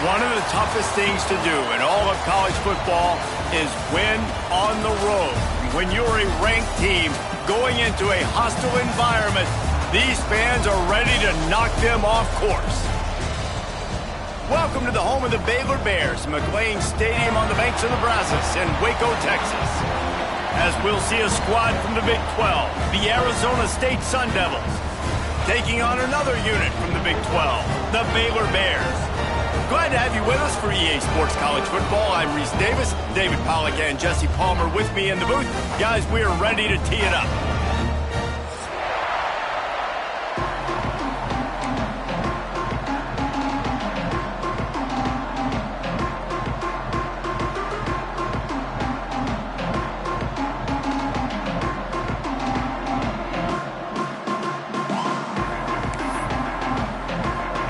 One of the toughest things to do in all of college football is win on the road. When you're a ranked team going into a hostile environment, these fans are ready to knock them off course. Welcome to the home of the Baylor Bears, McLean Stadium on the banks of the Brazos in Waco, Texas. As we'll see a squad from the Big 12, the Arizona State Sun Devils, taking on another unit from the Big 12, the Baylor Bears. Glad to have you with us for EA Sports College Football. I'm Reese Davis, David Pollack and Jesse Palmer with me in the booth. Guys, we are ready to tee it up.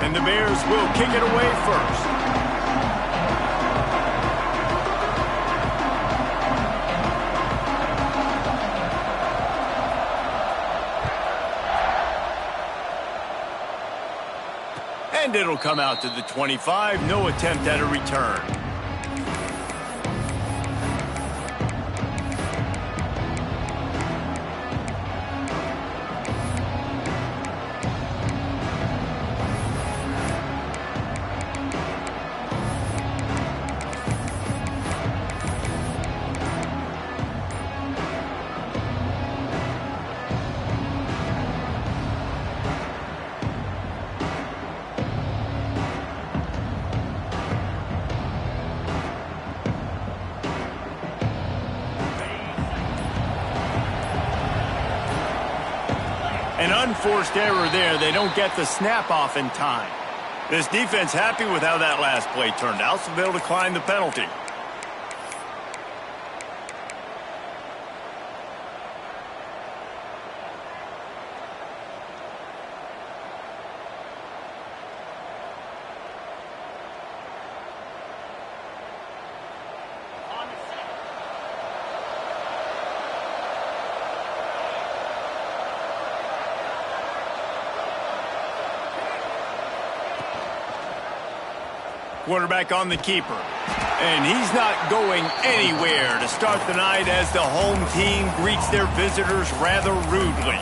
And the Bears will kick it away first. And it'll come out to the 25. No attempt at a return. An unforced error there. They don't get the snap off in time. This defense happy with how that last play turned out, so they'll decline the penalty. Quarterback on the keeper. And he's not going anywhere to start the night as the home team greets their visitors rather rudely.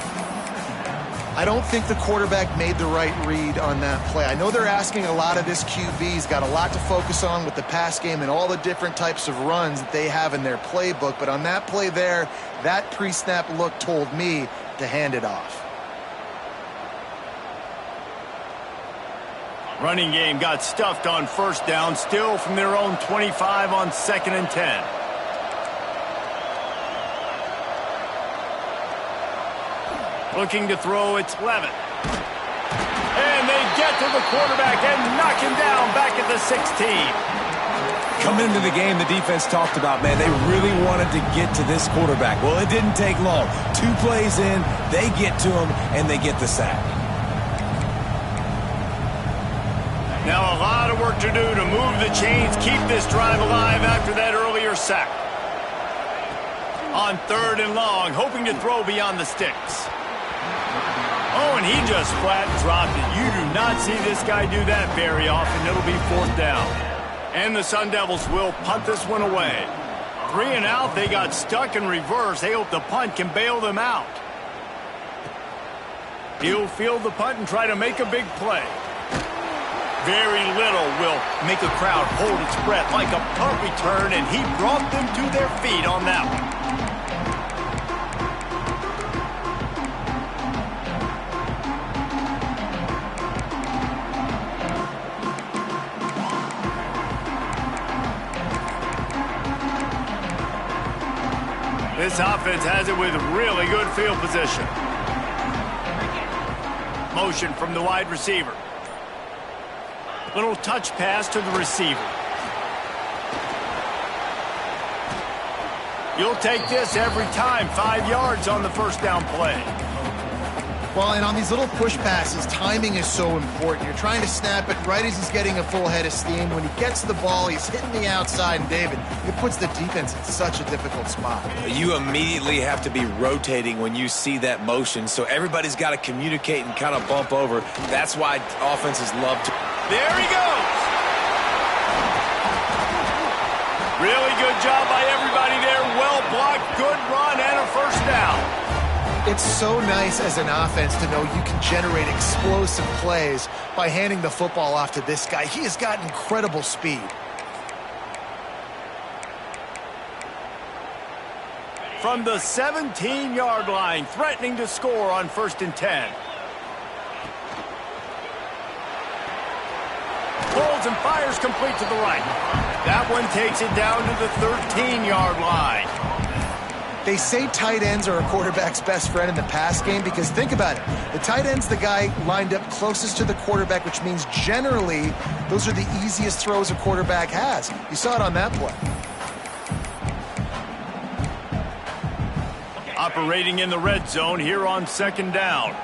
I don't think the quarterback made the right read on that play. I know they're asking a lot of this QB. He's got a lot to focus on with the pass game and all the different types of runs that they have in their playbook. But on that play there, that pre-snap look told me to hand it off. Running game got stuffed on first down, still from their own 25 on 2nd and 10. Looking to throw, it's Levitt. And they get to the quarterback and knock him down back at the 16. Coming into the game, the defense talked about, man, they really wanted to get to this quarterback. Well, it didn't take long. 2 plays in, they get to him, and they get the sack. Now a lot of work to do to move the chains, keep this drive alive after that earlier sack. On 3rd and long, hoping to throw beyond the sticks. Oh, and he just flat dropped it. You do not see this guy do that very often. It'll be 4th down. And the Sun Devils will punt this one away. 3 and out, they got stuck in reverse. They hope the punt can bail them out. He'll field the punt and try to make a big play. Very little will make a crowd hold its breath like a punt return, and he brought them to their feet on that one. This offense has it with really good field position. Motion from the wide receiver. Little touch pass to the receiver. You'll take this every time. 5 yards on the first down play. Well, and on these little push passes, timing is so important. You're trying to snap it right as he's getting a full head of steam. When he gets the ball, he's hitting the outside, and David, it puts the defense in such a difficult spot. You immediately have to be rotating when you see that motion, so everybody's got to communicate and kind of bump over. That's why offenses love to. There he goes. Really good job by everybody there. Well blocked, good run, and a first down. It's so nice as an offense to know you can generate explosive plays by handing the football off to this guy. He has got incredible speed. From the 17-yard line, threatening to score on 1st and 10. Pulls and fires complete to the right. That one takes it down to the 13-yard line. They say tight ends are a quarterback's best friend in the pass game because think about it. The tight end's the guy lined up closest to the quarterback, which means generally those are the easiest throws a quarterback has. You saw it on that play. Operating in the red zone here on 2nd down.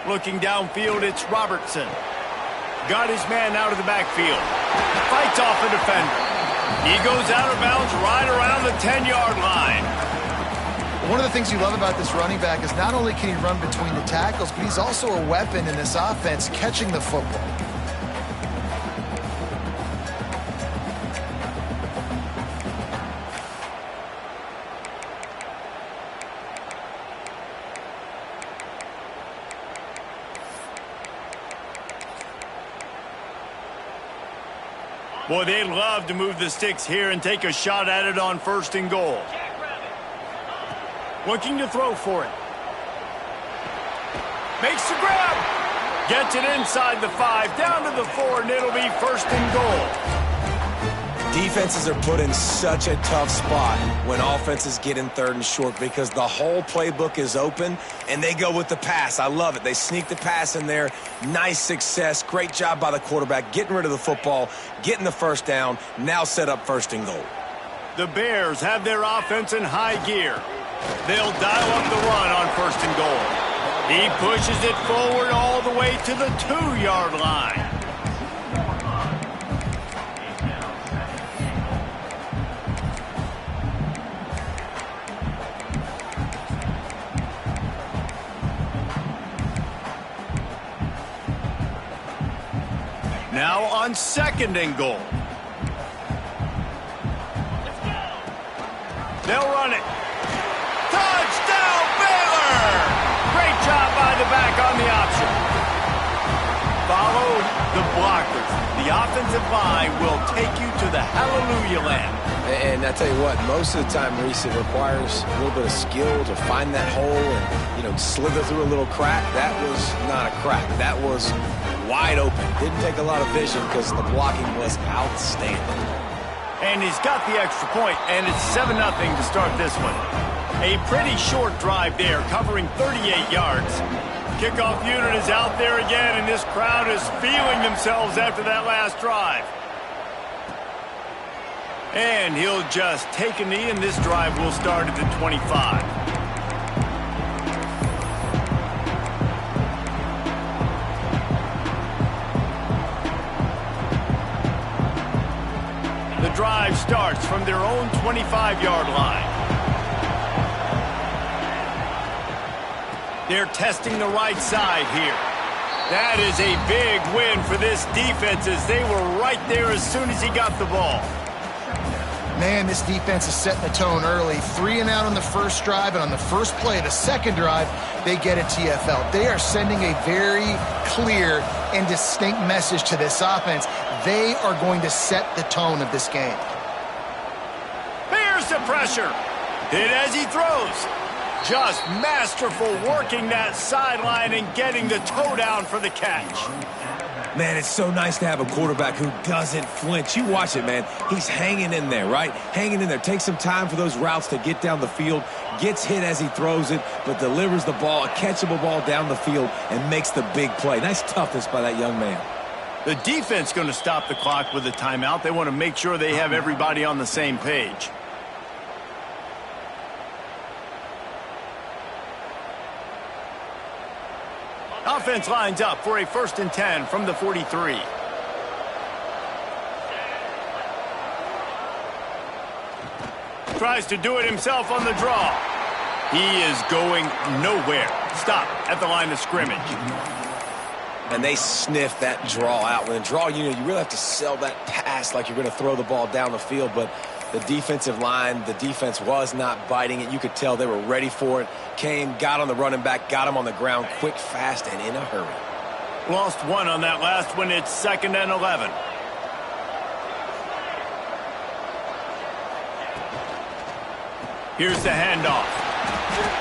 Looking downfield, it's Robertson. Got his man out of the backfield. Fights off a defender. He goes out of bounds right around the 10-yard line. One of the things you love about this running back is not only can he run between the tackles, but he's also a weapon in this offense catching the football. Boy, they'd love to move the sticks here and take a shot at it on 1st and goal. Looking to throw for it. Makes the grab. Gets it inside the 5, down to the 4, and it'll be 1st and goal. Defenses are put in such a tough spot when offenses get in 3rd and short because the whole playbook is open and they go with the pass. I love it. They sneak the pass in there. Nice success. Great job by the quarterback getting rid of the football, getting the first down, now set up 1st and goal. The Bears have their offense in high gear. They'll dial up the run on 1st and goal. He pushes it forward all the way to the 2-yard line. Now on 2nd and goal. They'll run it. Touchdown, Baylor! Great job by the back on the option. Follow the blockers. The offensive line will take you to the hallelujah land. And I tell you what, most of the time, Reese, it requires a little bit of skill to find that hole and, slither through a little crack. That was not a crack. That was wide open. Didn't take a lot of vision because the blocking was outstanding. And he's got the extra point, and it's 7-0 to start this one. A pretty short drive there, covering 38 yards. Kickoff unit is out there again, and this crowd is feeling themselves after that last drive. And he'll just take a knee, and this drive will start at the 25. The drive starts from their own 25-yard line. They're testing the right side here. That is a big win for this defense as they were right there as soon as he got the ball. Man, this defense is setting the tone early. 3 and out on the first drive, and on the first play of the second drive, they get a TFL. They are sending a very clear and distinct message to this offense. They are going to set the tone of this game. Here's the pressure. Hit as he throws. Just masterful working that sideline and getting the toe down for the catch. Man, it's so nice to have a quarterback who doesn't flinch. You watch it, man. He's hanging in there, right? Hanging in there. Takes some time for those routes to get down the field. Gets hit as he throws it, but delivers the ball, a catchable ball down the field, and makes the big play. Nice toughness by that young man. The defense going to stop the clock with a timeout. They want to make sure they have everybody on the same page. Offense lines up for a 1st and 10 from the 43. Tries to do it himself on the draw. He is going nowhere. Stop at the line of scrimmage. and they sniff that draw out. When a draw, you really have to sell that pass like you're going to throw the ball down the field, but the defensive line, the defense was not biting it. You could tell they were ready for it. Came, got on the running back, got him on the ground quick, fast, and in a hurry. Lost one on that last one. It's 2nd and 11. Here's the handoff.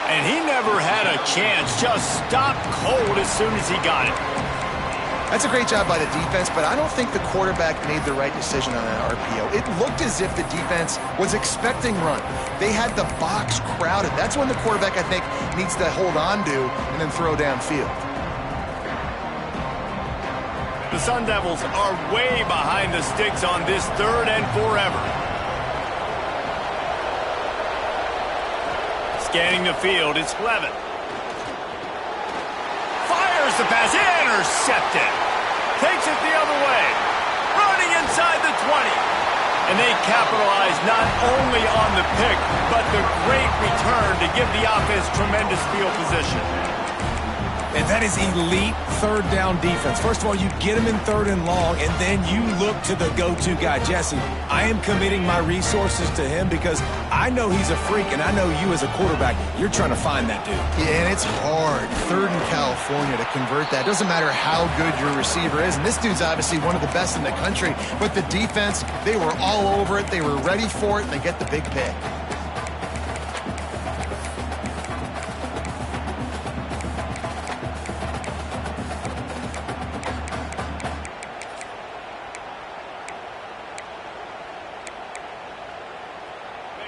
And he never had a chance. Just stopped cold as soon as he got it. That's a great job by the defense, but I don't think the quarterback made the right decision on that RPO. It looked as if the defense was expecting run. They had the box crowded. That's when the quarterback, I think, needs to hold on to and then throw downfield. The Sun Devils are way behind the sticks on this 3rd and forever. Scanning the field, it's Levin. Fires the pass, intercepted. Takes it the other way. Running inside the 20. And they capitalize not only on the pick, but the great return to give the offense tremendous field position. And that is elite 3rd down defense. First of all, you get him in 3rd and long, and then you look to the go-to guy, Jesse. I am committing my resources to him because I know he's a freak, and I know you as a quarterback, you're trying to find that dude. Yeah, and it's hard, 3rd in California, to convert that. Doesn't matter how good your receiver is, and this dude's obviously one of the best in the country, but the defense, they were all over it, they were ready for it, and they get the big pick.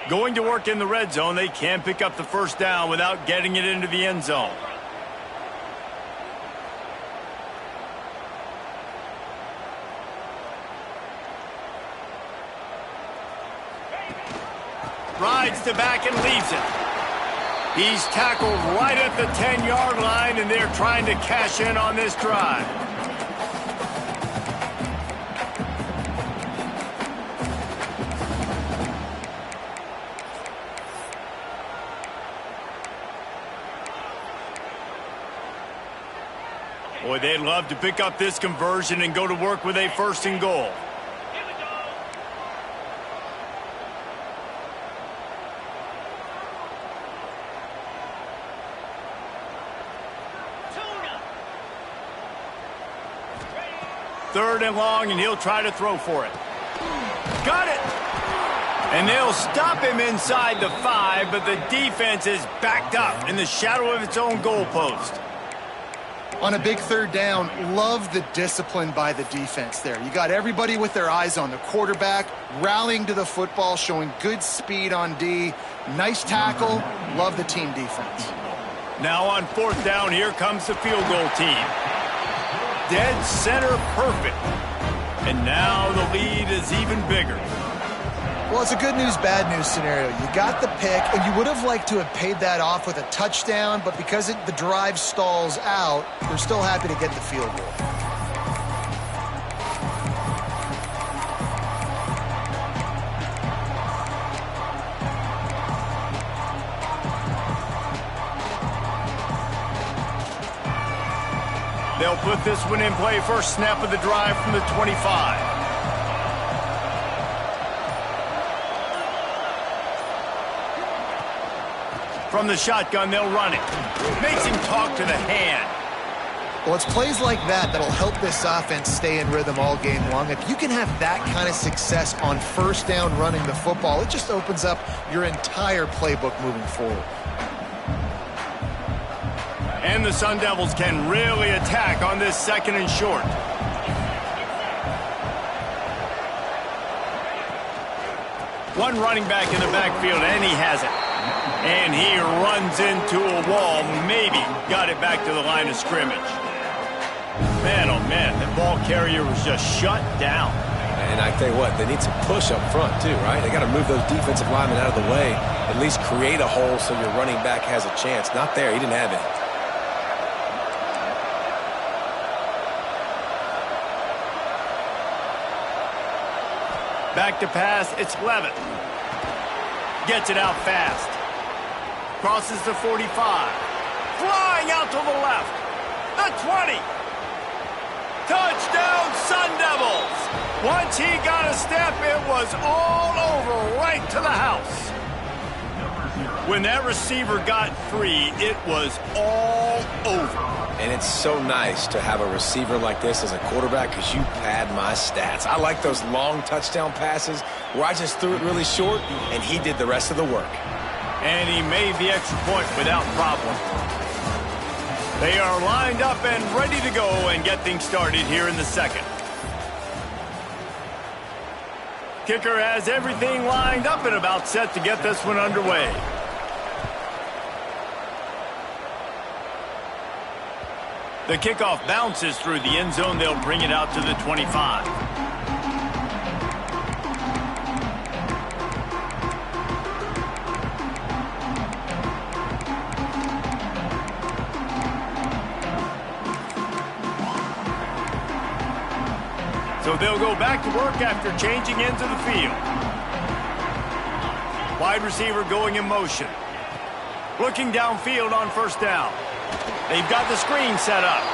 Going to work in the red zone, they can pick up the 1st down without getting it into the end zone. Rides to back and leaves it. He's tackled right at the 10-yard line, and they're trying to cash in on this drive. Boy, they'd love to pick up this conversion and go to work with a 1st and goal. Third and long, and he'll try to throw for it. Got it! And they'll stop him inside the 5, but the defense is backed up in the shadow of its own goalpost. On a big 3rd down, love the discipline by the defense there. You got everybody with their eyes on the quarterback, rallying to the football, showing good speed on D. Nice tackle. Love the team defense. Now on 4th down, here comes the field goal team. Dead center perfect. And now the lead is even bigger. Well, it's a good news, bad news scenario. You got the pick, and you would have liked to have paid that off with a touchdown, but because the drive stalls out, we're still happy to get the field goal. They'll put this one in play. First snap of the drive from the 25. From the shotgun, they'll run it. Makes him talk to the hand. Well, it's plays like that that'll help this offense stay in rhythm all game long. If you can have that kind of success on 1st down running the football, it just opens up your entire playbook moving forward. And the Sun Devils can really attack on this 2nd and short. One running back in the backfield, and he has it. And he runs into a wall, maybe got it back to the line of scrimmage. Man, oh man, the ball carrier was just shut down. And I tell you what, they need some push up front too, right? They got to move those defensive linemen out of the way, at least create a hole so your running back has a chance. Not there, he didn't have it. Back to pass, it's Levin. Gets it out fast. Crosses the 45. Flying out to the left. The 20. Touchdown, Sun Devils! Once he got a step, it was all over right to the house. When that receiver got free, it was all over. And it's so nice to have a receiver like this as a quarterback because you pad my stats. I like those long touchdown passes where I just threw it really short and he did the rest of the work. And he made the extra point without problem. They are lined up and ready to go and get things started here in the second. Kicker has everything lined up and about set to get this one underway. The kickoff bounces through the end zone. They'll bring it out to the 25. So they'll go back to work after changing ends of the field. Wide receiver going in motion. Looking downfield on first down. They've got the screen set up.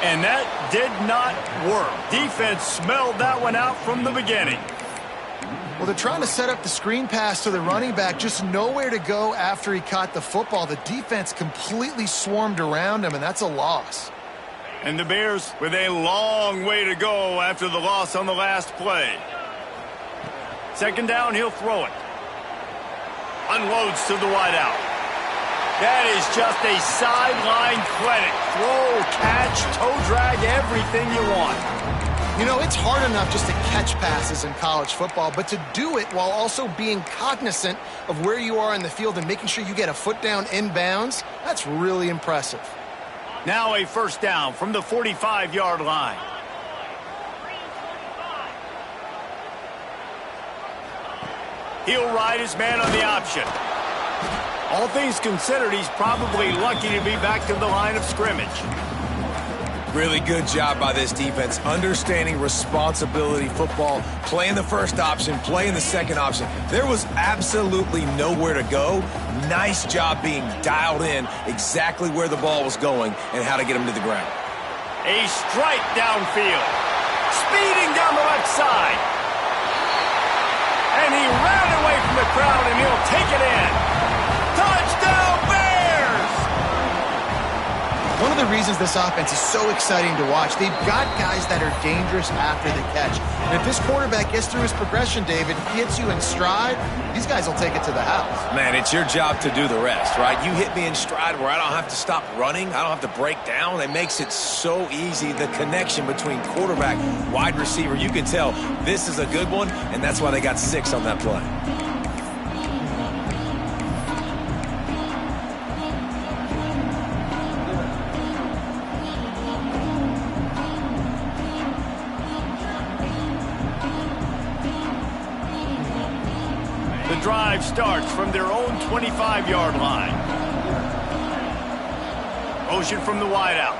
And that did not work. Defense smelled that one out from the beginning. Well, they're trying to set up the screen pass to the running back, just nowhere to go after he caught the football. The defense completely swarmed around him, and that's a loss. And the Bears with a long way to go after the loss on the last play. Second down, he'll throw it. Unloads to the wideout. That is just a sideline clinic. Throw, catch, toe drag, everything you want. You know, it's hard enough just to catch passes in college football, but to do it while also being cognizant of where you are in the field and making sure you get a foot down inbounds, that's really impressive. Now a first down from the 45-yard line. He'll ride his man on the option. All things considered, he's probably lucky to be back to the line of scrimmage. Really good job by this defense, understanding responsibility football, playing the first option, playing the second option. There was absolutely nowhere to go. Nice job being dialed in exactly where the ball was going and how to get him to the ground. A strike downfield. Speeding down the left side. And he ran away from the crowd, and he'll take it in. Touchdown, Bears! One of the reasons this offense is so exciting to watch, they've got guys that are dangerous after the catch. And if this quarterback gets through his progression, David, hits you in stride, these guys will take it to the house. Man, it's your job to do the rest, right? You hit me in stride where I don't have to stop running. I don't have to break down. It makes it so easy, the connection between quarterback, wide receiver. You can tell this is a good one, and that's why they got 6 on that play. The drive starts from their own 25-yard line. Motion from the wideout.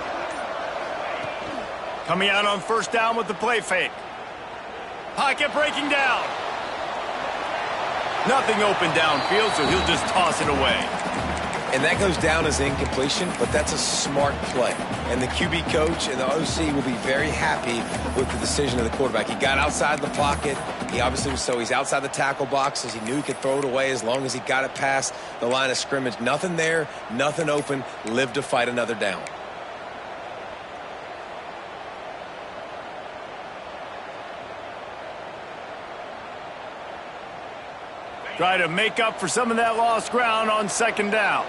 Coming out on first down with the play fake. Pocket breaking down. Nothing open downfield, so he'll just toss it away. And that goes down as incompletion, but that's a smart play. And the QB coach and the OC will be very happy with the decision of the quarterback. He got outside the pocket. He obviously was he's outside the tackle boxes. He knew he could throw it away as long as he got it past the line of scrimmage. Nothing there, nothing open. Live to fight another down. Try to make up for some of that lost ground on second down.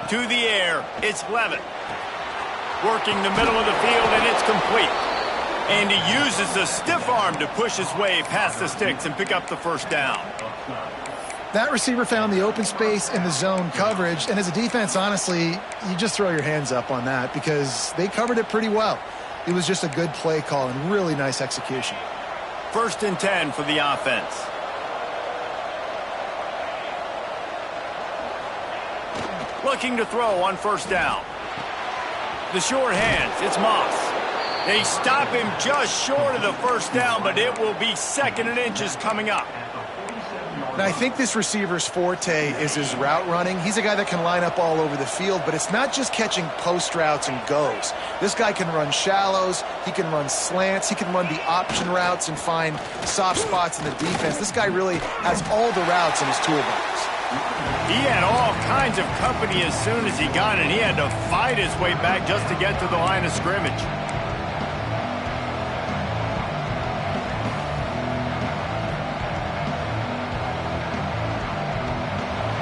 To the air, it's Levin. Working the middle of the field, and it's complete. And he uses the stiff arm to push his way past the sticks and pick up the first down. That receiver found the open space in the zone coverage, and as a defense, honestly, you just throw your hands up on that because they covered it pretty well. It was just a good play call and really nice execution. 1st and 10 for the offense. Looking to throw on first down. The short hands, it's Moss. They stop him just short of the first down, but it will be 2nd and inches coming up. And I think this receiver's forte is his route running. He's a guy that can line up all over the field, but it's not just catching post routes and goes. This guy can run shallows, he can run slants, he can run the option routes and find soft spots in the defense. This guy really has all the routes in his toolbox. He had all kinds of company as soon as he got it. He had to fight his way back just to get to the line of scrimmage.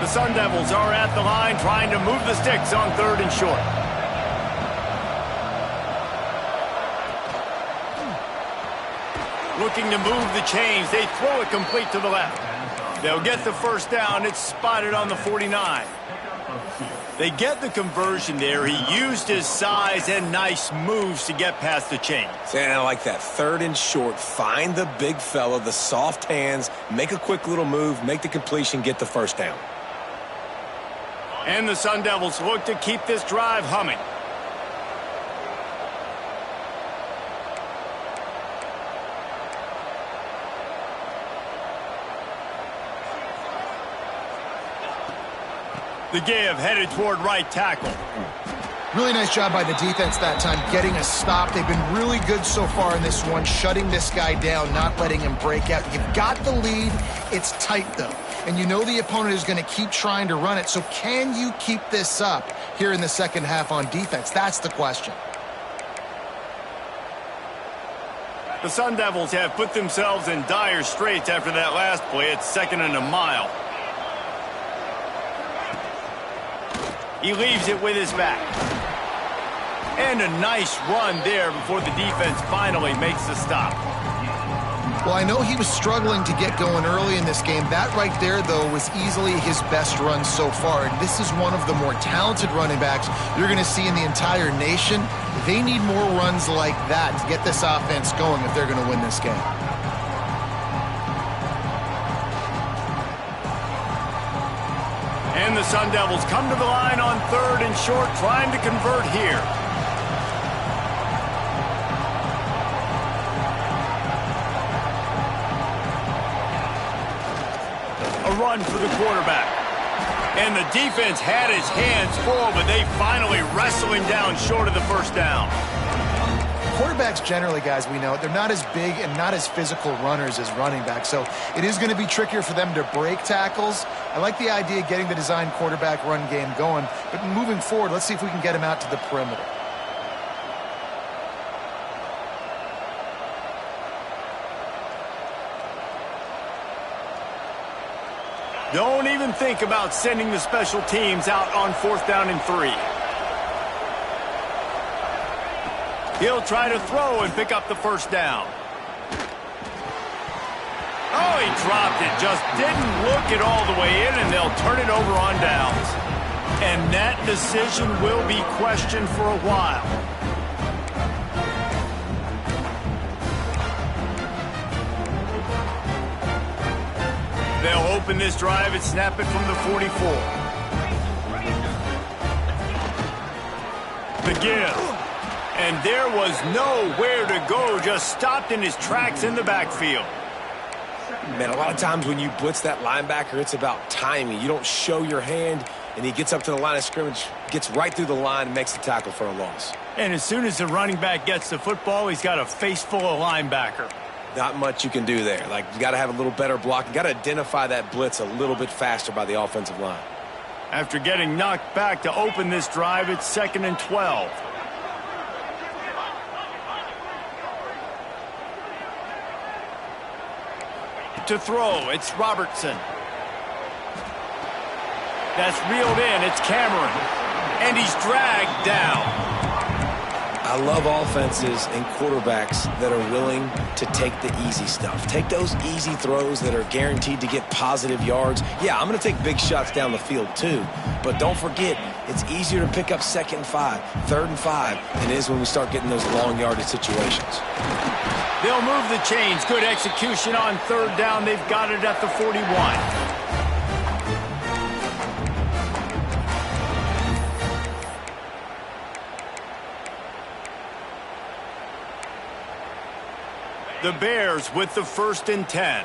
The Sun Devils are at the line trying to move the sticks on 3rd and short. Looking to move the chains. They throw it complete to the left. They'll get the first down. It's spotted on the 49. They get the conversion there. He used his size and nice moves to get past the chains. And I like that. 3rd and short. Find the big fella, the soft hands, make a quick little move, make the completion, get the first down. And the Sun Devils look to keep this drive humming. The give headed toward right tackle. Really nice job by the defense that time, getting a stop. They've been really good so far in this one, shutting this guy down, not letting him break out. You've got the lead. It's tight, though. And you know the opponent is going to keep trying to run it. So can you keep this up here in the second half on defense? That's the question. The Sun Devils have put themselves in dire straits after that last play. It's 2nd and a mile. He leaves it with his back. And a nice run there before the defense finally makes the stop. Well, I know he was struggling to get going early in this game. That right there, though, was easily his best run so far. And this is one of the more talented running backs you're going to see in the entire nation. They need more runs like that to get this offense going if they're going to win this game. And the Sun Devils come to the line on 3rd and short, trying to convert here. A run for the quarterback. And the defense had his hands full, but they finally wrestle him down short of the first down. Quarterbacks generally, guys, we know, they're not as big and not as physical runners as running backs, so it is going to be trickier for them to break tackles. I like the idea of getting the design quarterback run game going, but moving forward, let's see if we can get him out to the perimeter. Don't even think about sending the special teams out on 4th down and 3. He'll try to throw and pick up the first down. Oh, he dropped it. Just didn't look it all the way in, and they'll turn it over on downs. And that decision will be questioned for a while. They'll open this drive and snap it from the 44. The give. And there was nowhere to go, just stopped in his tracks in the backfield. Man, a lot of times when you blitz that linebacker, it's about timing. You don't show your hand, and he gets up to the line of scrimmage, gets right through the line, and makes the tackle for a loss. And as soon as the running back gets the football, he's got a face full of linebacker. Not much you can do there. Like, you got to have a little better block. You got to identify that blitz a little bit faster by the offensive line. After getting knocked back to open this drive, it's 2nd and 12. To throw, it's Robertson. That's reeled in, it's Cameron. And he's dragged down. I love offenses and quarterbacks that are willing to take the easy stuff. Take those easy throws that are guaranteed to get positive yards. Yeah, I'm going to take big shots down the field too. But don't forget, it's easier to pick up 2nd and 5, 3rd and 5 than it is when we start getting those long yardage situations. They'll move the chains. Good execution on 3rd down. They've got it at the 41. The Bears with the 1st and 10.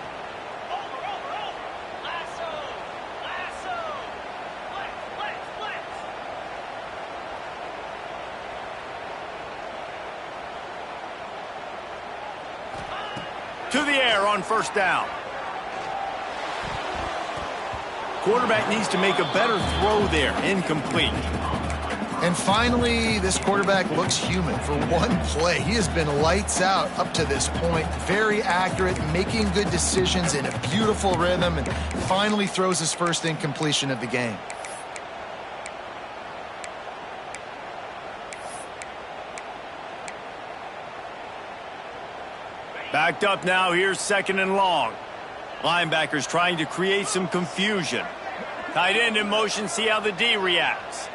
to the air on first down. Quarterback needs to make a better throw there. Incomplete. And finally, this quarterback looks human for one play. He has been lights out up to this point. Very accurate, making good decisions in a beautiful rhythm, and finally throws his first incompletion of the game. Backed up now, here's second and long. Linebackers trying to create some confusion. Tight end in motion, see how the D reacts.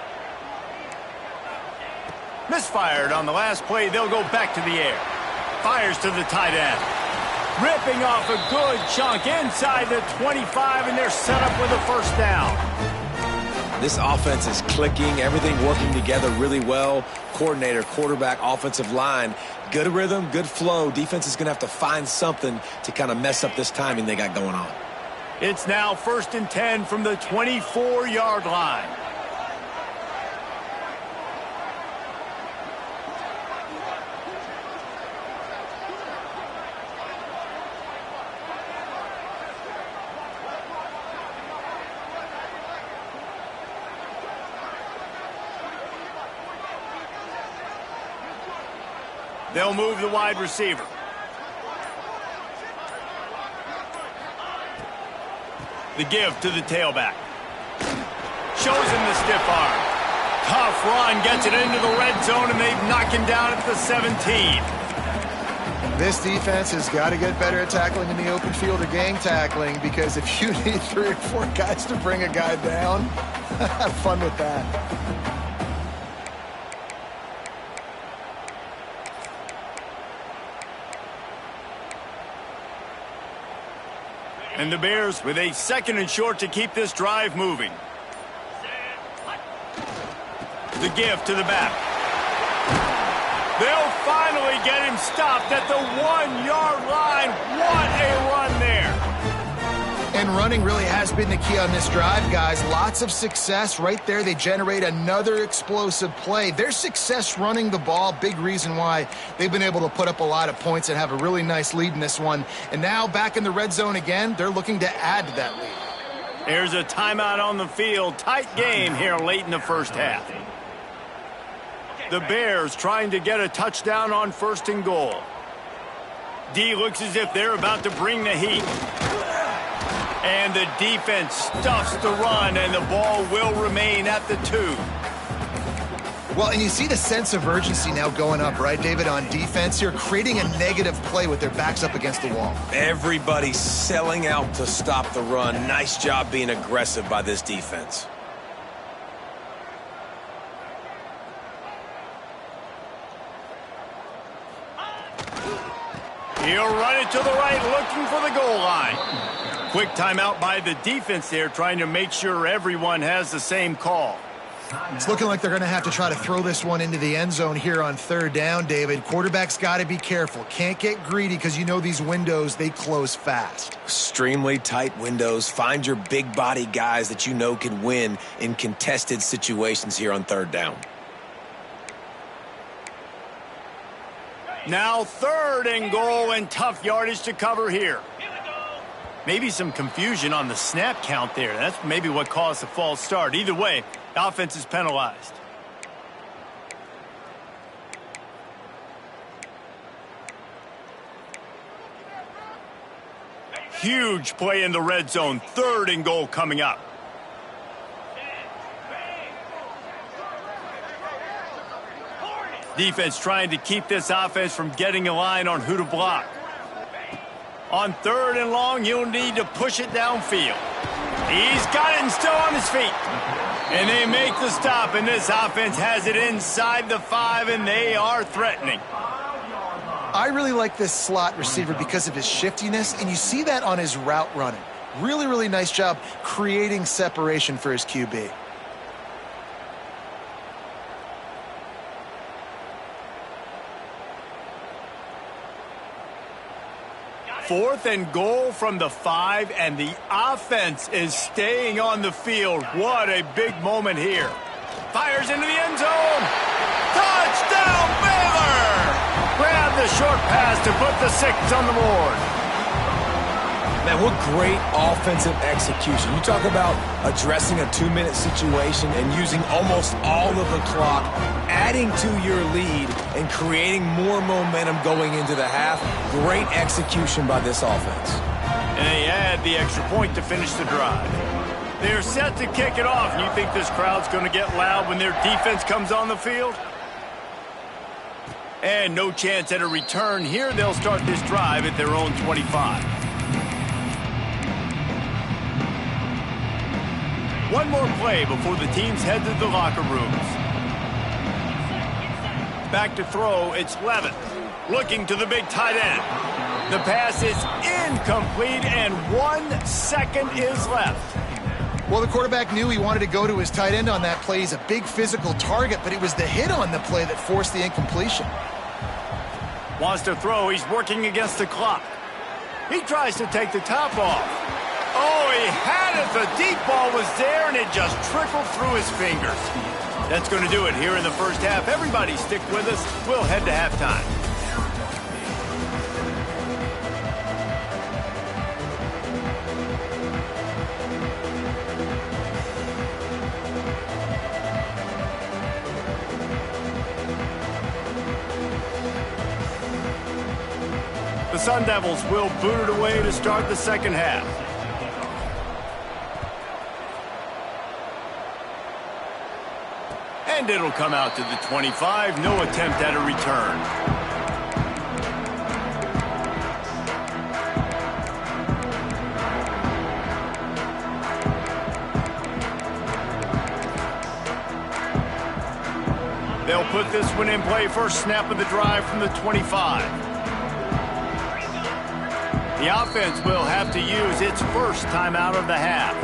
Misfired on the last play, they'll go back to the air. Fires to the tight end. Ripping off a good chunk inside the 25, and they're set up with a first down. This offense is clicking, everything working together really well. Coordinator, quarterback, offensive line, good rhythm, good flow. Defense is going to have to find something to kind of mess up this timing they got going on. It's now 1st and 10 from the 24-yard line. They'll move the wide receiver. The give to the tailback. Shows him the stiff arm. Tough run, gets it into the red zone, and they knock him down at the 17. This defense has got to get better at tackling in the open field or gang tackling, because if you need 3 or 4 guys to bring a guy down, have fun with that. And the Bears with a 2nd and short to keep this drive moving. The give to the back. They'll finally get him stopped at the 1-yard line. What a run there. And running really has been the key on this drive, guys. Lots of success right there. They generate another explosive play. Their success running the ball, big reason why they've been able to put up a lot of points and have a really nice lead in this one. And now back in the red zone again, they're looking to add to that lead. There's a timeout on the field. Tight game here late in the first half. The Bears trying to get a touchdown on 1st and goal. D looks as if they're about to bring the heat. And the defense stuffs the run, and the ball will remain at the 2. Well, and you see the sense of urgency now going up, right, David, on defense here, creating a negative play with their backs up against the wall. Everybody's selling out to stop the run. Nice job being aggressive by this defense. He'll run it to the right, looking for the goal line. Quick timeout by the defense there, trying to make sure everyone has the same call. It's looking like they're going to have to try to throw this one into the end zone here on 3rd down, David. Quarterback's got to be careful. Can't get greedy, because you know these windows, they close fast. Extremely tight windows. Find your big body guys that you know can win in contested situations here on 3rd down. Now 3rd and goal, and tough yardage to cover here. Maybe some confusion on the snap count there. That's maybe what caused the false start. Either way, the offense is penalized. Huge play in the red zone. 3rd and goal coming up. Defense trying to keep this offense from getting a line on who to block. On 3rd and long, you'll need to push it downfield. He's got it and still on his feet. And they make the stop, and this offense has it inside the 5, and they are threatening. I really like this slot receiver because of his shiftiness, and you see that on his route running. Really, really nice job creating separation for his QB. 4th and goal from the 5, and the offense is staying on the field. What a big moment here. Fires into the end zone. Touchdown, Baylor! Grab the short pass to put the 6 on the board. Man, what great offensive execution. You talk about addressing a 2-minute situation and using almost all of the clock, adding to your lead and creating more momentum going into the half. Great execution by this offense. And they add the extra point to finish the drive. They're set to kick it off, and you think this crowd's going to get loud when their defense comes on the field? And no chance at a return here. They'll start this drive at their own 25. One more play before the teams head to the locker rooms. Back to throw, it's Levitt. Looking to the big tight end. The pass is incomplete, and 1 second is left. Well, the quarterback knew he wanted to go to his tight end on that play. He's a big physical target, but it was the hit on the play that forced the incompletion. Wants to throw. He's working against the clock. He tries to take the top off. Oh, he had it. The deep ball was there, and it just trickled through his fingers. That's going to do it here in the first half. Everybody stick with us. We'll head to halftime. The Sun Devils will boot it away to start the second half. And it'll come out to the 25. No attempt at a return. They'll put this one in play. First snap of the drive from the 25. The offense will have to use its first timeout of the half.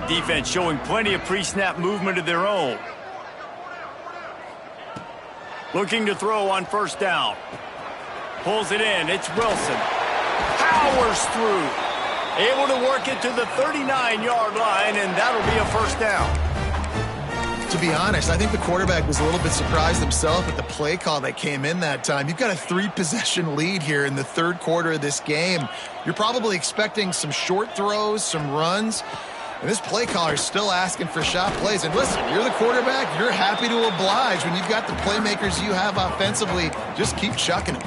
Defense showing plenty of pre-snap movement of their own. Looking to throw on first down. Pulls it in. It's Wilson. Powers through. Able to work it to the 39-yard line, and that'll be a first down. To be honest, I think the quarterback was a little bit surprised himself at the play call that came in that time. You've got a 3-possession lead here in the third quarter of this game. You're probably expecting some short throws, some runs. And this play caller is still asking for shot plays. And listen, you're the quarterback. You're happy to oblige. When you've got the playmakers you have offensively, just keep chucking them.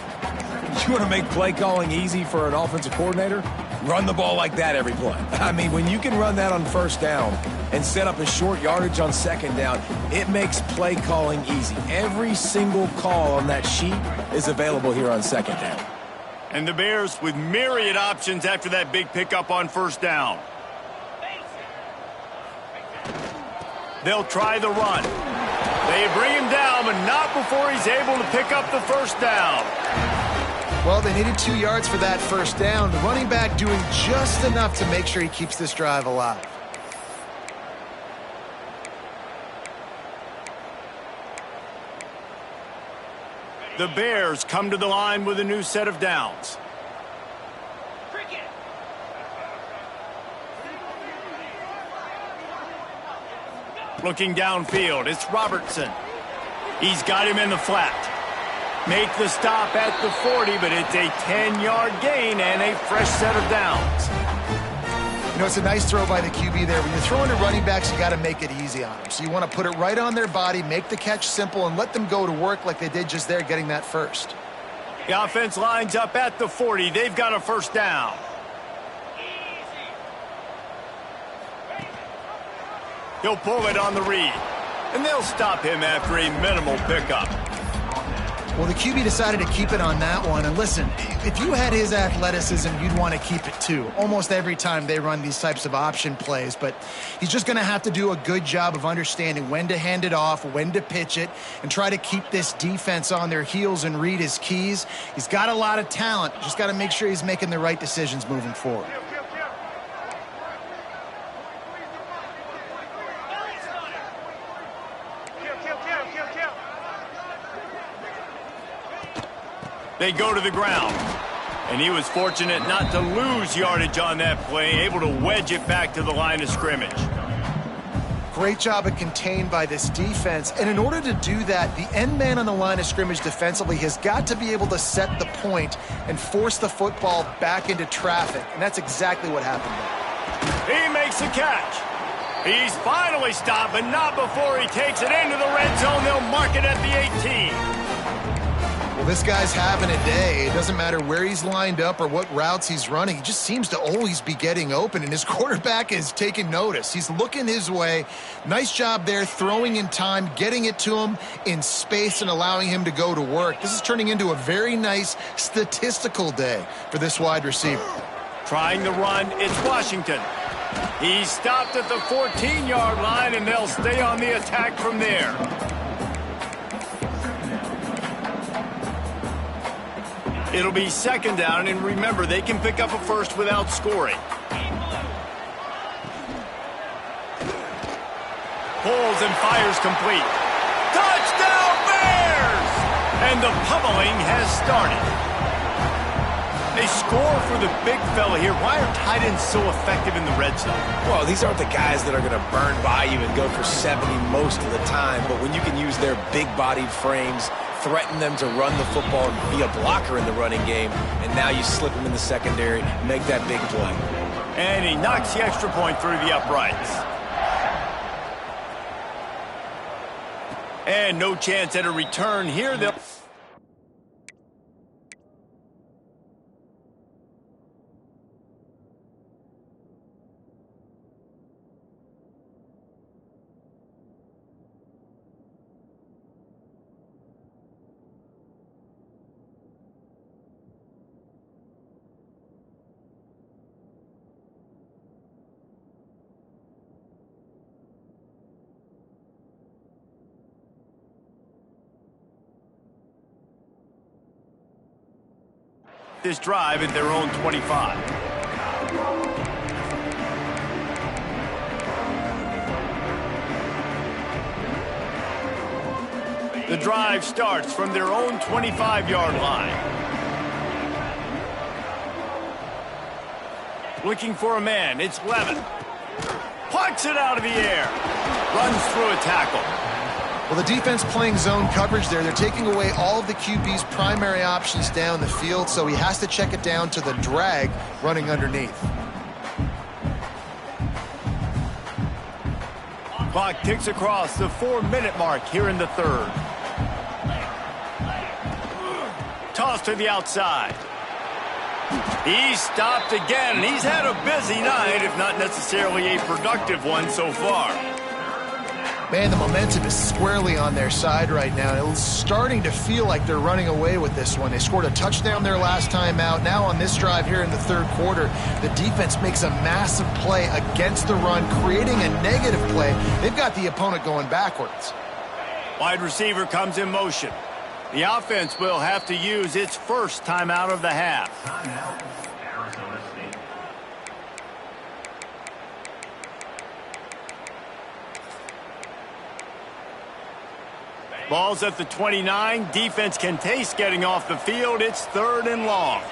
You want to make play calling easy for an offensive coordinator? Run the ball like that every play. I mean, when you can run that on first down and set up a short yardage on second down, it makes play calling easy. Every single call on that sheet is available here on second down. And the Bears with myriad options after that big pickup on first down. They'll try the run. They bring him down, but not before he's able to pick up the first down. Well, they needed 2 yards for that first down. The running back doing just enough to make sure he keeps this drive alive. The Bears come to the line with a new set of downs. Looking downfield, it's Robertson. He's got him in the flat. Make the stop at the 40, but it's a 10-yard gain and a fresh set of downs. You know, it's a nice throw by the QB there. When you're throwing to running backs, you got to make it easy on them. So you want to put it right on their body, make the catch simple, and let them go to work like they did just there, getting that first. The offense lines up at the 40. They've got a first down. He'll pull it on the read, and they'll stop him after a minimal pickup. Well, the QB decided to keep it on that one. And listen, if you had his athleticism, you'd want to keep it too. Almost every time they run these types of option plays. But he's just going to have to do a good job of understanding when to hand it off, when to pitch it, and try to keep this defense on their heels and read his keys. He's got a lot of talent. Just got to make sure he's making the right decisions moving forward. They go to the ground, and he was fortunate not to lose yardage on that play, able to wedge it back to the line of scrimmage. Great job of contained by this defense. And in order to do that, the end man on the line of scrimmage defensively has got to be able to set the point and force the football back into traffic. And that's exactly what happened there. He makes the catch. He's finally stopped, but not before he takes it into the red zone. They'll mark it at the 18. Well, this guy's having a day. It doesn't matter where he's lined up or what routes he's running. He just seems to always be getting open, and his quarterback is taking notice. He's looking his way. Nice job there, throwing in time, getting it to him in space and allowing him to go to work. This is turning into a very nice statistical day for this wide receiver. Trying the run, it's Washington. He's stopped at the 14-yard line, and they'll stay on the attack from there. It'll be second down, and remember, they can pick up a first without scoring. Pulls and fires complete. Touchdown, Bears! And the pummeling has started. They score for the big fella here. Why are tight ends so effective in the red zone? Well, these aren't the guys that are going to burn by you and go for 70 most of the time, but when you can use their big-bodied frames, threaten them to run the football and be a blocker in the running game, and now you slip them in the secondary, make that big play. And he knocks the extra point through the uprights. And no chance at a return here. They'll... this drive at their own 25. The drive starts from their own 25-yard line. Looking for a man, it's Levin. Plucks it out of the air. Runs through a tackle. Well, the defense playing zone coverage there. They're taking away all of the QB's primary options down the field, so he has to check it down to the drag running underneath. Clock ticks across the 4-minute mark here in the third. Toss to the outside. He's stopped again, and he's had a busy night, if not necessarily a productive one so far. Man, the momentum is squarely on their side right now. It's starting to feel like they're running away with this one. They scored a touchdown their last time out. Now on this drive here in the third quarter, the defense makes a massive play against the run, creating a negative play. They've got the opponent going backwards. Wide receiver comes in motion. The offense will have to use its first timeout of the half. Ball's at the 29. Defense can taste getting off the field. It's third and long.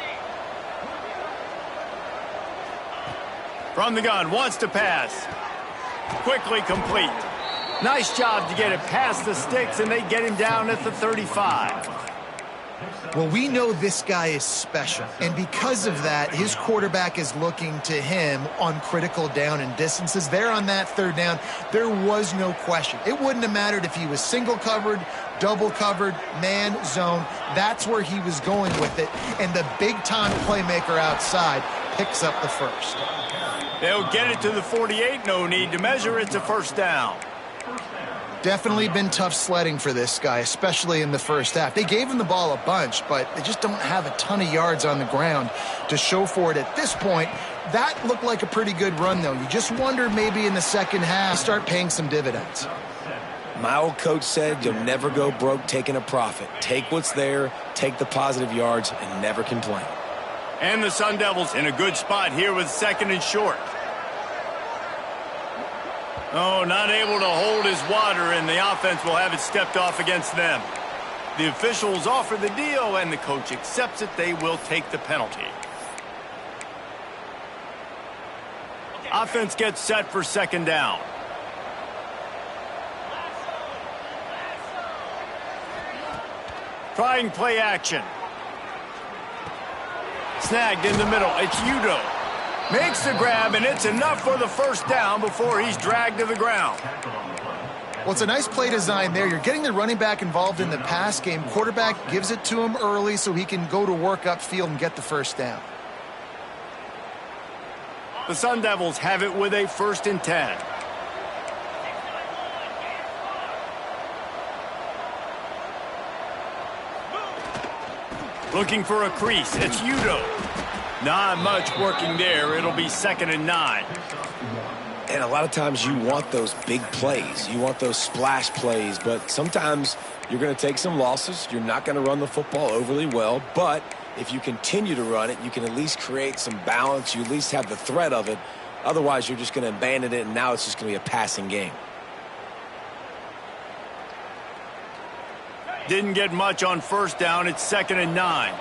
From the gun, wants to pass. Quickly complete. Nice job to get it past the sticks, and they get him down at the 35. Well, we know this guy is special, and because of that, his quarterback is looking to him on critical down and distances. There on that third down, there was no question. It wouldn't have mattered if he was single covered, double covered, man, zone. That's where he was going with it, and the big-time playmaker outside picks up the first. They'll get it to the 48. No need to measure. It's a first down. Definitely been tough sledding for this guy, especially in the first half. They gave him the ball a bunch, but they just don't have a ton of yards on the ground to show for it at this point. That looked like a pretty good run, though. You just wonder maybe in the second half start paying some dividends. My old coach said you'll never go broke taking a profit. Take what's there, take the positive yards, and never complain. And the Sun Devils in a good spot here with second and short. Oh, not able to hold his water, and the offense will have it stepped off against them. The officials offer the deal, and the coach accepts it. They will take the penalty. Offense gets set for second down. Trying play action. Snagged in the middle. It's Udo. Makes the grab, and it's enough for the first down before he's dragged to the ground. Well, it's a nice play design there. You're getting the running back involved in the pass game. Quarterback gives it to him early so he can go to work upfield and get the first down. The Sun Devils have it with a 1st and 10. Looking for a crease. It's Udo. Not much working there. It'll be 2nd and 9. And a lot of times you want those big plays. You want those splash plays. But sometimes you're going to take some losses. You're not going to run the football overly well. But if you continue to run it, you can at least create some balance. You at least have the threat of it. Otherwise, you're just going to abandon it, and now it's just going to be a passing game. Didn't get much on 1st down. It's 2nd and 9.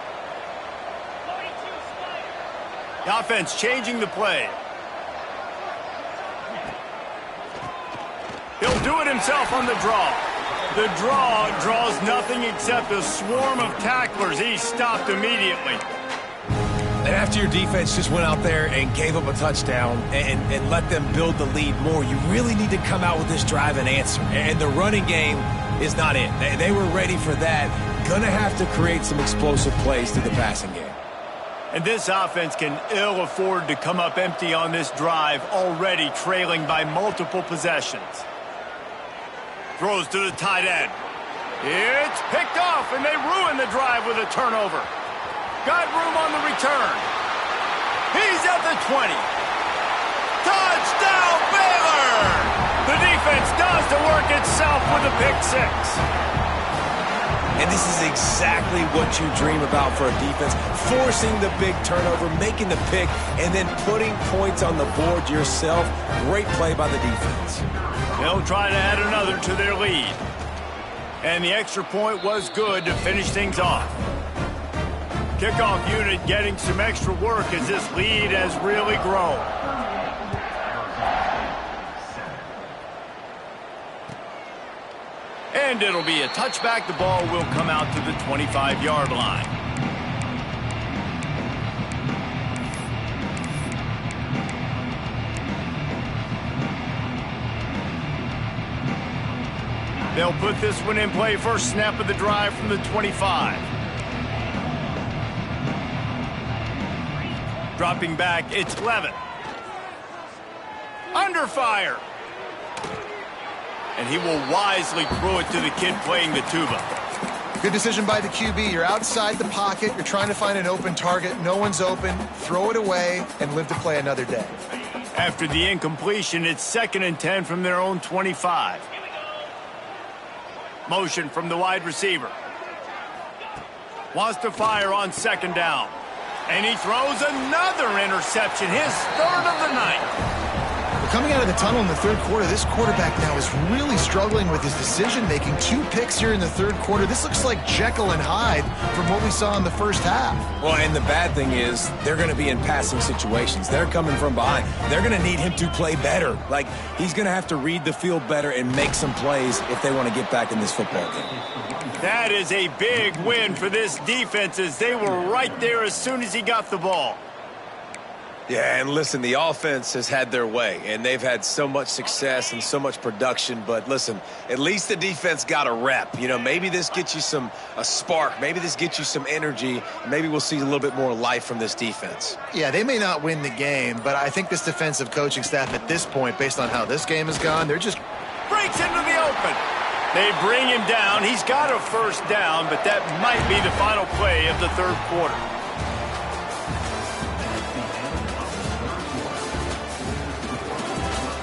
The offense changing the play. He'll do it himself on the draw. The draw draws nothing except a swarm of tacklers. He's stopped immediately. And after your defense just went out there and gave up a touchdown and let them build the lead more, you really need to come out with this drive and answer. And the running game is not in. They were ready for that. Going to have to create some explosive plays through the passing game. And this offense can ill afford to come up empty on this drive, already trailing by multiple possessions. Throws to the tight end. It's picked off, and they ruin the drive with a turnover. Got room on the return. He's at the 20. Touchdown, Baylor! The defense does the work itself with a pick 6. And this is exactly what you dream about for a defense. Forcing the big turnover, making the pick, and then putting points on the board yourself. Great play by the defense. They'll try to add another to their lead. And the extra point was good to finish things off. Kickoff unit getting some extra work as this lead has really grown. And it'll be a touchback. The ball will come out to the 25-yard line. They'll put this one in play. First snap of the drive from the 25. Dropping back, it's Levin. Under fire. And he will wisely throw it to the kid playing the tuba. Good decision by the QB. You're outside the pocket. You're trying to find an open target. No one's open. Throw it away and live to play another day. After the incompletion, it's 2nd and 10 from their own 25. Motion from the wide receiver. Wants to fire on 2nd down. And he throws another interception, his 3rd of the night. Coming out of the tunnel in the 3rd quarter, this quarterback now is really struggling with his decision-making. 2 picks here in the 3rd quarter. This looks like Jekyll and Hyde from what we saw in the first half. Well, and the bad thing is they're going to be in passing situations. They're coming from behind. They're going to need him to play better. Like, he's going to have to read the field better and make some plays if they want to get back in this football game. That is a big win for this defense as they were right there as soon as he got the ball. Yeah, and listen, the offense has had their way, and they've had so much success and so much production. But listen, at least the defense got a rep. You know, maybe this gets you a spark. Maybe this gets you some energy. Maybe we'll see a little bit more life from this defense. Yeah, they may not win the game, but I think this defensive coaching staff at this point, based on how this game has gone, they're just... Breaks into the open. They bring him down. He's got a first down, but that might be the final play of the 3rd quarter.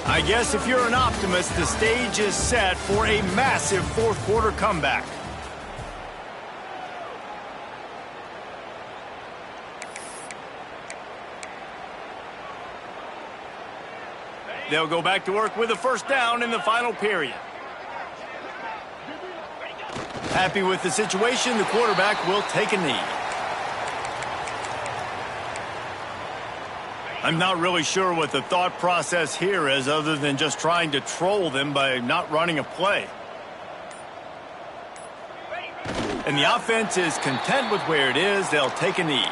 I guess if you're an optimist, the stage is set for a massive 4th quarter comeback. They'll go back to work with a first down in the final period. Happy with the situation, the quarterback will take a knee. I'm not really sure what the thought process here is other than just trying to troll them by not running a play. And the offense is content with where it is. They'll take a knee.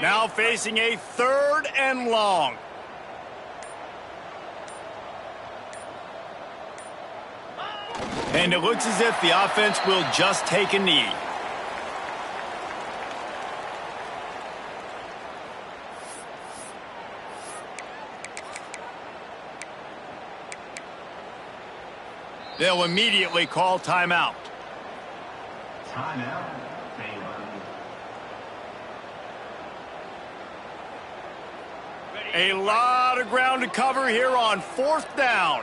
Now facing a 3rd and long. And it looks as if the offense will just take a knee. They'll immediately call timeout. Timeout. A lot of ground to cover here on 4th down.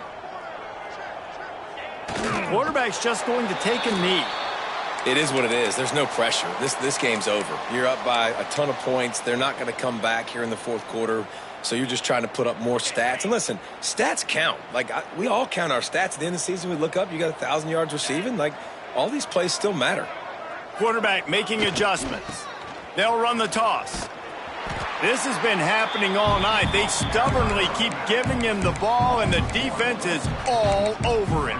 Quarterback's just going to take a knee. It is what it is. There's no pressure. This game's over. You're up by a ton of points. They're not going to come back here in the 4th quarter. So you're just trying to put up more stats. And listen, stats count. Like, we all count our stats. At the end of the season, we look up, you got 1,000 yards receiving. Like, all these plays still matter. Quarterback making adjustments. They'll run the toss. This has been happening all night. They stubbornly keep giving him the ball, and the defense is all over him.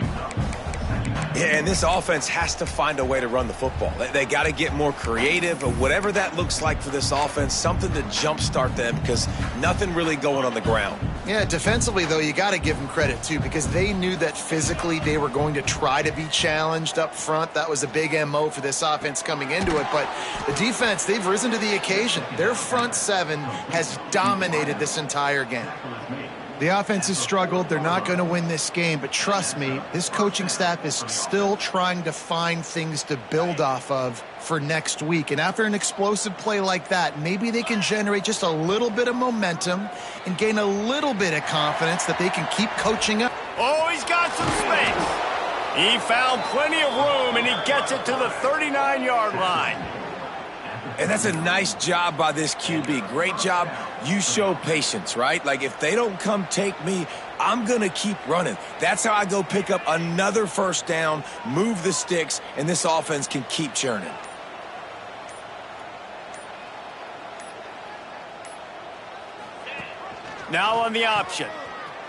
Yeah, and this offense has to find a way to run the football. They got to get more creative, or whatever that looks like for this offense, something to jumpstart them, because nothing really going on the ground. Yeah, defensively, though, you got to give them credit, too, because they knew that physically they were going to try to be challenged up front. That was a big MO for this offense coming into it. But the defense, they've risen to the occasion. Their front 7 has dominated this entire game. The offense has struggled. They're not going to win this game. But trust me, this coaching staff is still trying to find things to build off of for next week. And after an explosive play like that, maybe they can generate just a little bit of momentum and gain a little bit of confidence that they can keep coaching up. Oh, he's got some space. He found plenty of room, and he gets it to the 39-yard line. And that's a nice job by this QB. Great job. You show patience, right? Like, if they don't come take me, I'm going to keep running. That's how I go pick up another 1st down, move the sticks, and this offense can keep churning. Now on the option.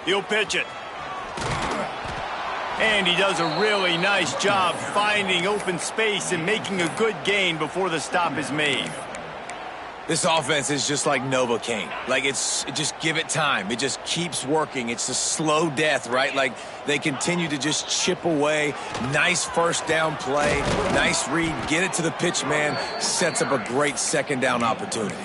He'll pitch it. And he does a really nice job finding open space and making a good gain before the stop is made. This offense is just like Novocaine. Like, just give it time. It just keeps working. It's a slow death, right? Like, they continue to just chip away. Nice 1st down play. Nice read. Get it to the pitch man. Sets up a great 2nd down opportunity.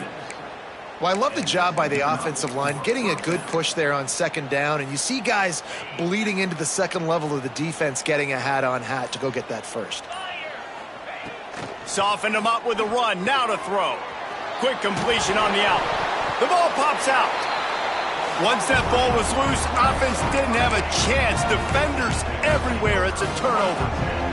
Well, I love the job by the offensive line, getting a good push there on 2nd down, and you see guys bleeding into the 2nd level of the defense getting a hat-on-hat to go get that 1st. Softened him up with a run, now to throw. Quick completion on the out. The ball pops out. Once that ball was loose, offense didn't have a chance. Defenders everywhere, it's a turnover.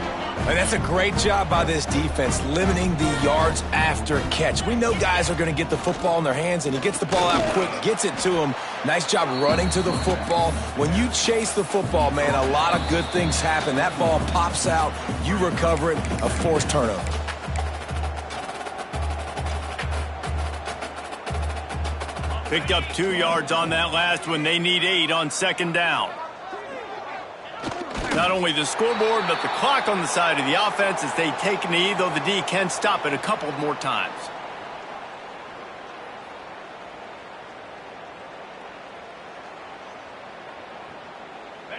And that's a great job by this defense, limiting the yards after catch. We know guys are going to get the football in their hands, and he gets the ball out quick, gets it to him. Nice job running to the football. When you chase the football, man, a lot of good things happen. That ball pops out, you recover it, a forced turnover. Picked up 2 yards on that last one. They need 8 on 2nd down. Not only the scoreboard, but the clock on the side of the offense as they take a knee, though the D can stop it a couple more times.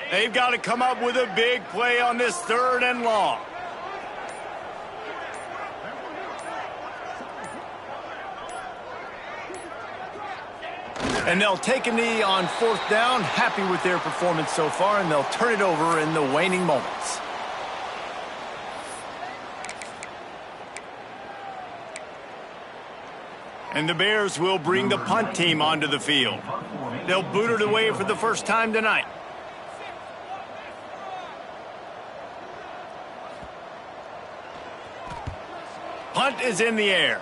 They've got to come up with a big play on this 3rd and long. And they'll take a knee on 4th down, happy with their performance so far, and they'll turn it over in the waning moments. And the Bears will bring the punt team onto the field. They'll boot it away for the first time tonight. Punt is in the air.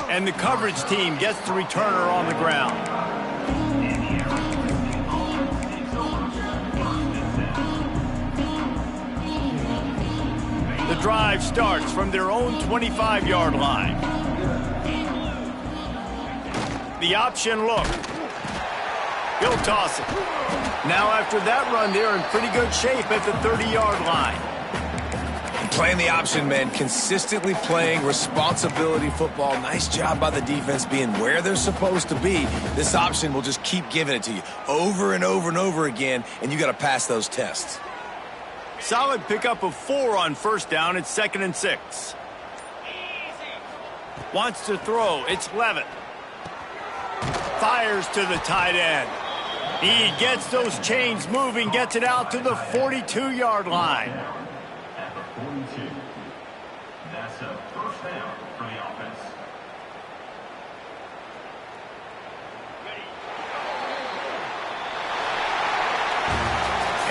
And the coverage team gets the returner on the ground. The drive starts from their own 25-yard line. The option look. He'll toss it. Now after that run, they're in pretty good shape at the 30-yard line. Playing the option, man, consistently playing responsibility football. Nice job by the defense being where they're supposed to be. This option will just keep giving it to you over and over and over again, and you got to pass those tests. Solid pickup of 4 on first down. It's 2nd and 6. Wants to throw. It's Levitt. Fires to the tight end. He gets those chains moving, gets it out to the 42-yard line. That's a first down for the offense.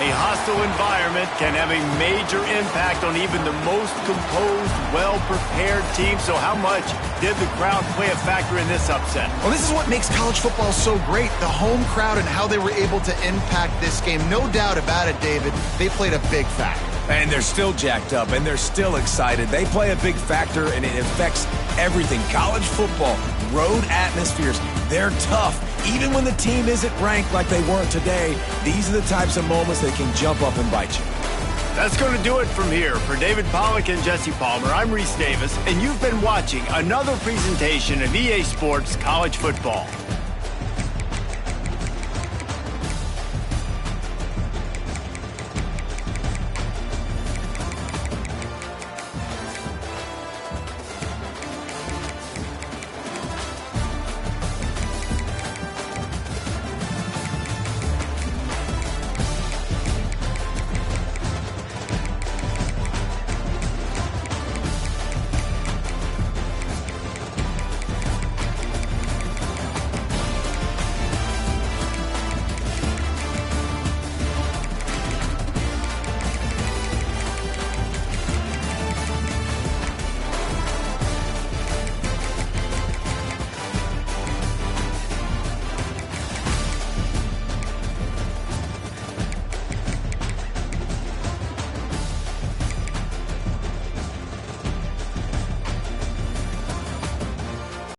A hostile environment can have a major impact on even the most composed, well-prepared team. So how much did the crowd play a factor in this upset? Well, this is what makes college football so great, the home crowd and how they were able to impact this game. No doubt about it, David. They played a big factor. And they're still jacked up, and they're still excited. They play a big factor, and it affects everything. College football, road atmospheres, they're tough. Even when the team isn't ranked like they weren't today, these are the types of moments that can jump up and bite you. That's going to do it from here. For David Pollack and Jesse Palmer, I'm Reese Davis, and you've been watching another presentation of EA Sports College Football.